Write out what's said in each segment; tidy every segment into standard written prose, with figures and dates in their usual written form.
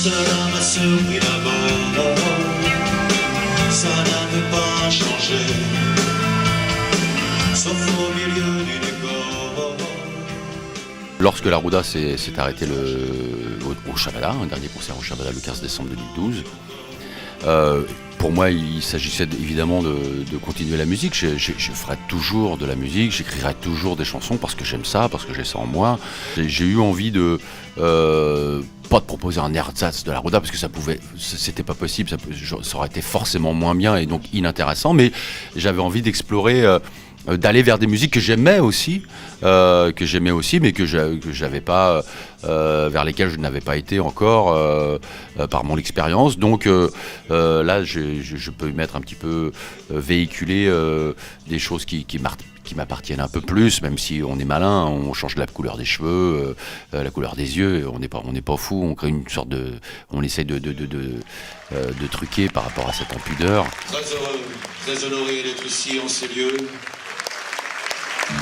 Cela m'a surpris d'abord, ça n'avait pas changé, sauf au milieu du décor. Lorsque la Rouda s'est arrêtée au Shabada, un dernier concert au Shabada le 15 décembre 2012, pour moi il s'agissait évidemment de continuer la musique. Je ferai toujours de la musique, j'écrirai toujours des chansons parce que j'aime ça, parce que j'ai ça en moi. J'ai eu envie de pas de proposer un ersatz de la Rouda parce que c'était pas possible, ça aurait été forcément moins bien et donc inintéressant, mais j'avais envie d'explorer, d'aller vers des musiques que j'aimais aussi, mais que j'avais pas, vers lesquelles je n'avais pas été encore par mon expérience. Donc là, je peux mettre un petit peu véhiculer des choses qui m'appartiennent un peu plus, même si on est malin, on change la couleur des cheveux, la couleur des yeux, on n'est pas fou, on crée une sorte on essaie de truquer par rapport à cette impudeur. Très heureux, très honoré d'être ici en ces lieux.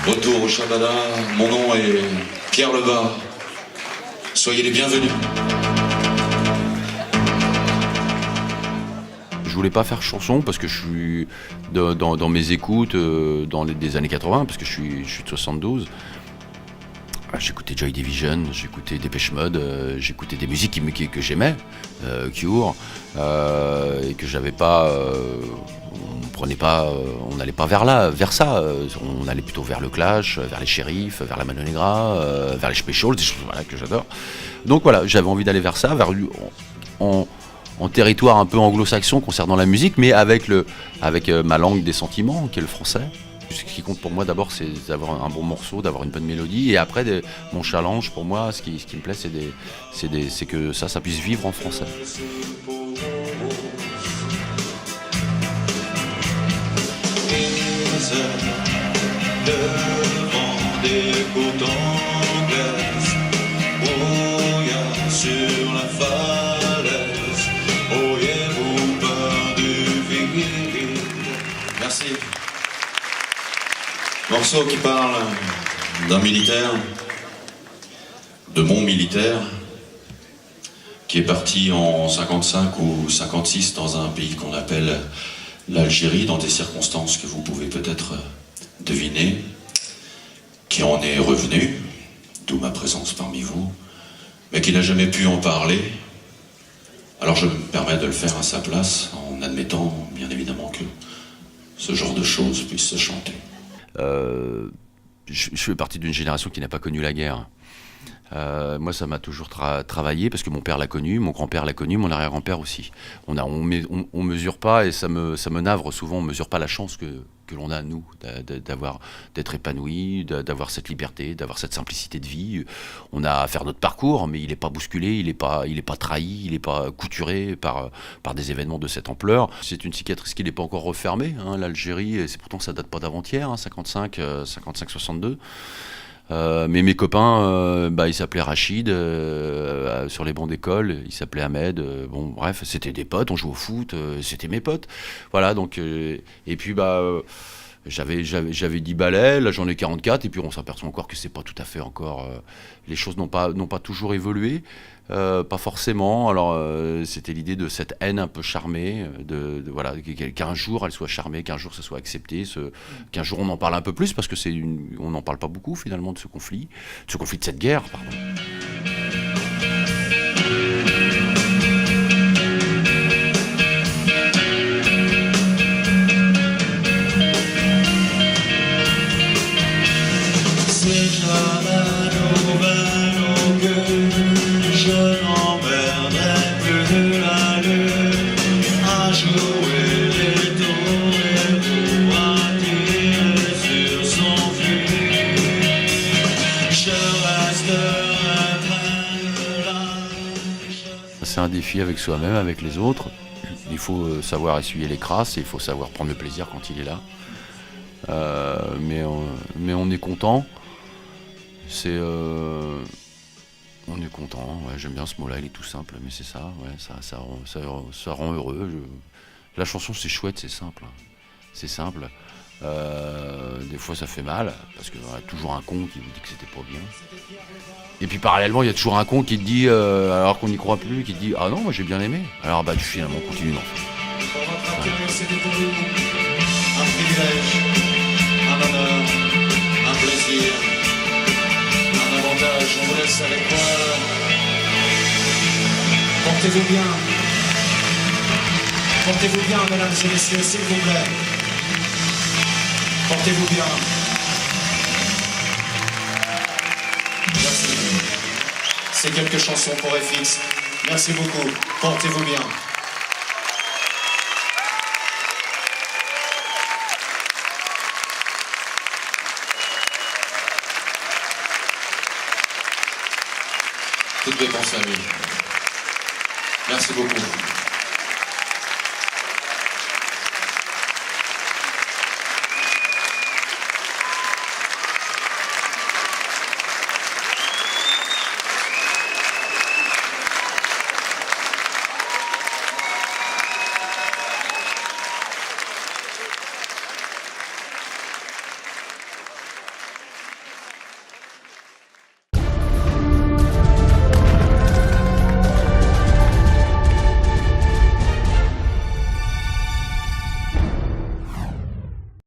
Retour au Shabada, mon nom est Pierre Lebas. Soyez les bienvenus. Je voulais pas faire chanson parce que je suis dans mes écoutes des années 80, parce que je suis de 72. J'écoutais Joy Division, j'écoutais Depeche Mode, j'écoutais des musiques que j'aimais, Cure, et que j'avais pas. On n'allait pas vers ça. On allait plutôt vers le Clash, vers les Shérifs, vers la Mano Negra, vers les Specials, des choses que j'adore. Donc voilà, j'avais envie d'aller vers ça, en territoire un peu anglo-saxon concernant la musique, mais avec ma langue des sentiments, qui est le français. Ce qui compte pour moi d'abord, c'est d'avoir un bon morceau, d'avoir une bonne mélodie, et après mon challenge pour moi, ce qui me plaît, c'est que ça puisse vivre en français. Devant des côtes anglaises, brouillard sur la falaise, auriez-vous peur du vide? Merci. Morceau qui parle d'un militaire, de mon militaire, qui est parti en 55 ou 56 dans un pays qu'on appelle l'Algérie, dans des circonstances que vous pouvez peut-être deviner, qui en est revenu, d'où ma présence parmi vous, mais qui n'a jamais pu en parler. Alors je me permets de le faire à sa place, en admettant bien évidemment que ce genre de choses puisse se chanter. Je fais partie d'une génération qui n'a pas connu la guerre. Moi, ça m'a toujours travaillé parce que mon père l'a connu, mon grand-père l'a connu, mon arrière-grand-père aussi. On mesure pas, et ça me navre souvent, on mesure pas la chance que l'on a, nous, d'être épanoui, d'avoir cette liberté, d'avoir cette simplicité de vie. On a à faire notre parcours, mais il n'est pas bousculé, il n'est pas trahi, il n'est pas couturé par des événements de cette ampleur. C'est une cicatrice qui n'est pas encore refermée, hein, l'Algérie, et c'est pourtant ça date pas d'avant-hier, hein, 55-62. Mais mes copains, ils s'appelaient Rachid, sur les bancs d'école, ils s'appelaient Ahmed, bon bref, c'était des potes, on jouait au foot, c'était mes potes. Voilà, donc, et puis j'avais 10 balais, là j'en ai 44, et puis on s'aperçoit encore que c'est pas tout à fait encore, les choses n'ont pas toujours évolué, pas forcément. Alors c'était l'idée de cette haine un peu charmée, voilà, qu'un jour elle soit charmée, qu'un jour ça soit accepté, qu'un jour on en parle un peu plus, parce que on n'en parle pas beaucoup finalement de ce conflit, de cette guerre, pardon. C'est un défi avec soi-même, avec les autres. Il faut savoir essuyer les crasses et il faut savoir prendre le plaisir quand il est là. Mais on est content. On est content, ouais, j'aime bien ce mot-là, il est tout simple, mais c'est ça, ouais, ça rend heureux. La chanson, c'est chouette, c'est simple. C'est simple. Des fois ça fait mal, parce qu'il y a toujours un con qui vous dit que c'était pas bien. Et puis parallèlement, il y a toujours un con qui te dit, alors qu'on n'y croit plus, qui te dit ah non, moi j'ai bien aimé. Alors bah tu finalement continue d'en faire. Pour votre intérêt, c'était pour nous un privilège, un honneur, un plaisir, un avantage. On vous laisse avec moi. Portez-vous bien. Portez-vous bien, mesdames et messieurs, s'il vous plaît. Portez-vous bien. Merci. C'est quelques chansons pour FX. Merci beaucoup. Portez-vous bien. Toutes mes pensées à lui. Merci beaucoup.